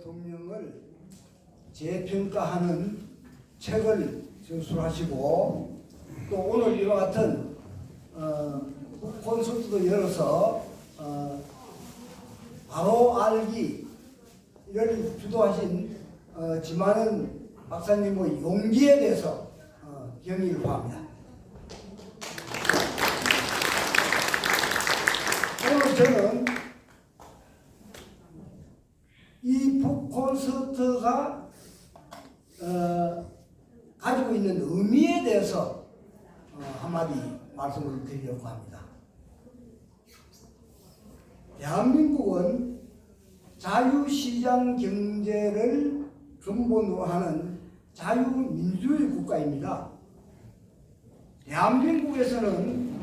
대통령을 재평가하는 책을 전술하시고 또 오늘 이와 같은 콘서트도 열어서 바로 알기를 주도하신 지만은 박사님의 용기에 대해서 경의를 표합니다. 오늘 저는 이 북콘서트가 가지고 있는 의미에 대해서 한마디 말씀을 드리려고 합니다. 대한민국은 자유시장 경제를 근본으로 하는 자유민주주의 국가입니다. 대한민국에서는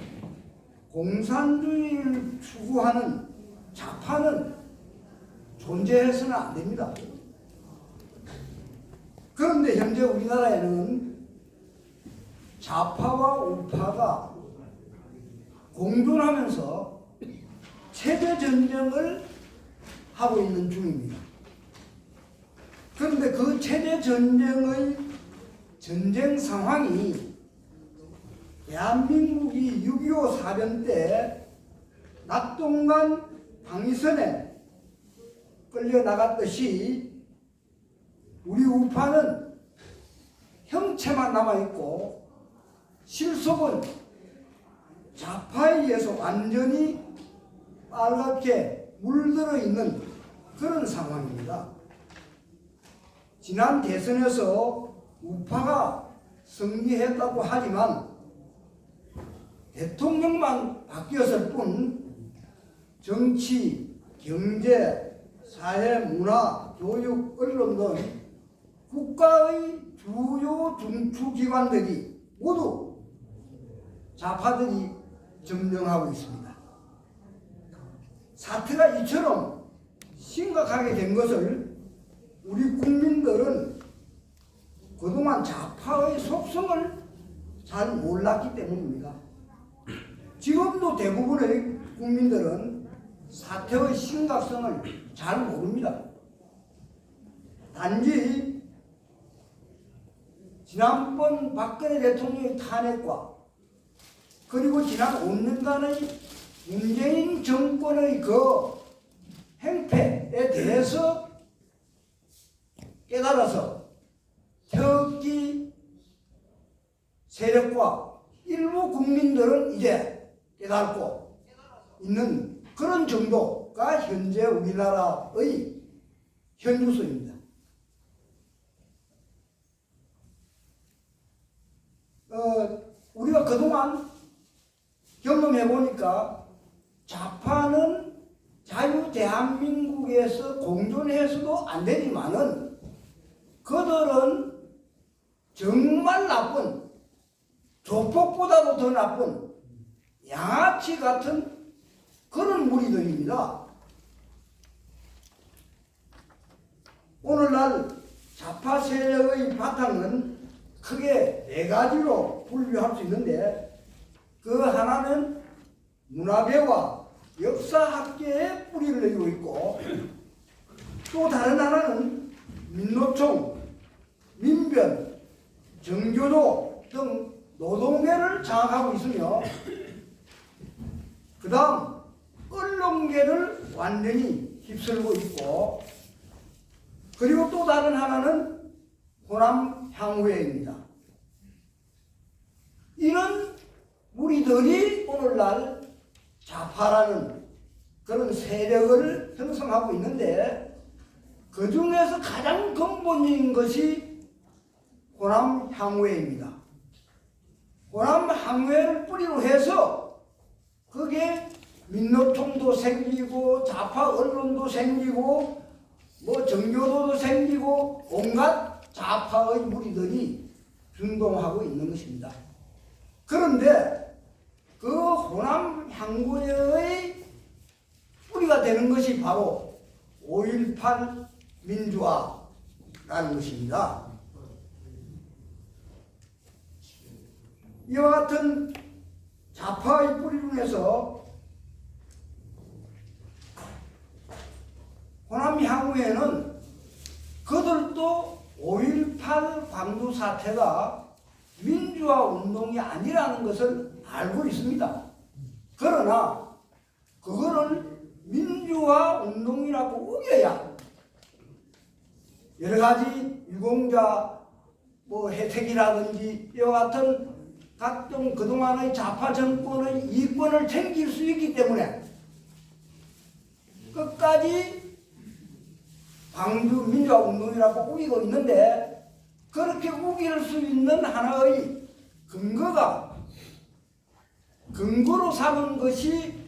공산주의를 추구하는 좌파는 존재해서는 안 됩니다. 그런데 현재 우리나라에는 좌파와 우파가 공존하면서 체제 전쟁을 하고 있는 중입니다. 그런데 그 체제 전쟁의 전쟁 상황이 대한민국이 6.25 사변 때 낙동강 방위선에 끌려 나갔듯이 우리 우파는 형체만 남아있고 실속은 좌파에 의해서 완전히 빨갛게 물들어 있는 그런 상황입니다. 지난 대선에서 우파가 승리했다고 하지만 대통령만 바뀌었을 뿐 정치, 경제, 사회, 문화, 교육, 언론 등 국가의 주요 중추기관들이 모두 좌파들이 점령하고 있습니다. 사태가 이처럼 심각하게 된 것을 우리 국민들은 그동안 좌파의 속성을 잘 몰랐기 때문입니다. 지금도 대부분의 국민들은 사태의 심각성을 잘 모릅니다. 단지 지난번 박근혜 대통령의 탄핵과 그리고 지난 5년간의 문재인 정권의 그 행패에 대해서 깨달아서 태극기 세력과 일부 국민들은 이제 깨닫고 있는 그런 정도가 현재 우리나라의 현주소입니다. 우리가 그동안 경험해 보니까 좌파는 자유 대한민국에서 공존해서도 안 되지만은 그들은 정말 나쁜, 조폭보다도 더 나쁜 양아치 같은 그런 무리들입니다. 오늘날 좌파 세력의 바탕은 크게 네 가지로 분류할 수 있는데 그 하나는 문화계와 역사학계에 뿌리를 내리고 있고 또 다른 하나는 민노총, 민변, 정교조 등 노동계를 장악하고 있으며 그 다음 언론계를 완전히 휩쓸고 있고 그리고 또 다른 하나는 호남향후회입니다. 이런 우리들이 오늘날 좌파라는 그런 세력을 형성하고 있는데 그 중에서 가장 근본적인 것이 호남향후회입니다. 호남향후회를 뿌리로 해서 그게 민노총도 생기고 좌파 언론도 생기고 뭐 정교도도 생기고 온갖 좌파의 무리들이 준동하고 있는 것입니다. 그런데 그 호남향후회의 뿌리가 되는 것이 바로 5.18 민주화라는 것입니다. 이와 같은 좌파의 뿌리 중에서 호남 향후에는 그들도 5.18 광주 사태가 민주화 운동이 아니라는 것을 알고 있습니다. 그러나 그거를 민주화 운동이라고 우겨야 여러 가지 유공자 혜택이라든지 이와 같은 각종 그동안의 좌파 정권의 이권을 챙길 수 있기 때문에 끝까지 광주 민주화 운동이라고 우기고 있는데, 그렇게 우길 수 있는 하나의 근거로 삼은 것이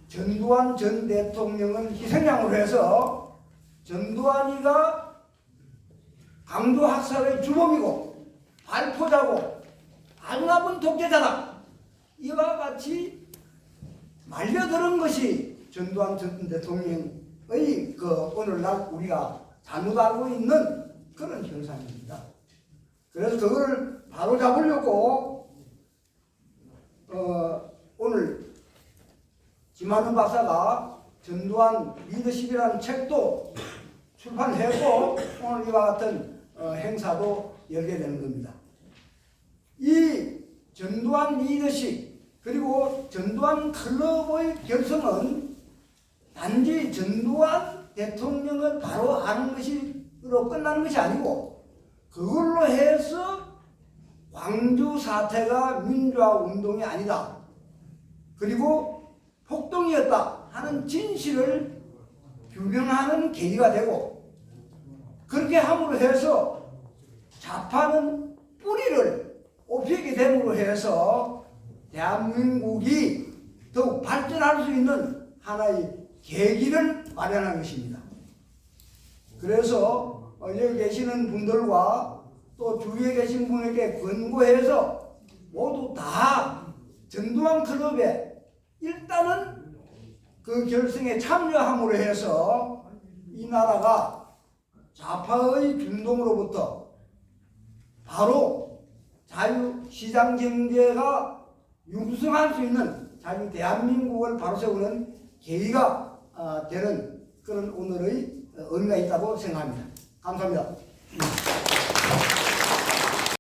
전두환 전 대통령을 희생양으로 해서 전두환이가 광주 학살의 주범이고 발포자고 악랄한 독재자다, 이와 같이 말려들은 것이 전두환 전 대통령의 오늘날 우리가 잘못 알고 있는 그런 현상입니다. 그래서 그걸 바로 잡으려고 오늘 김한우 박사가 전두환 리더십이라는 책도 출판했고 오늘 이와 같은 행사도 열게 되는 겁니다. 이 전두환 리더십 그리고 전두환 클럽의 결성은 단지 전두환 대통령을 바로 아는 것으로 끝나는 것이 아니고, 그걸로 해서 광주 사태가 민주화 운동이 아니다, 그리고 폭동이었다 하는 진실을 규명하는 계기가 되고, 그렇게 함으로 해서 좌파는 뿌리를 엎히게 됨으로 해서 대한민국이 더욱 발전할 수 있는 하나의 계기를 마련한 것입니다. 그래서 여기 계시는 분들과 또 주위에 계신 분에게 권고해서 모두 다 전두환 클럽에 일단은 그 결성에 참여함으로 해서 이 나라가 좌파의 준동으로부터 바로 자유시장 경제가 융성할 수 있는 자유 대한민국을 바로 세우는 계기가 되는 그런 오늘의 의미가 있다고 생각합니다. 감사합니다.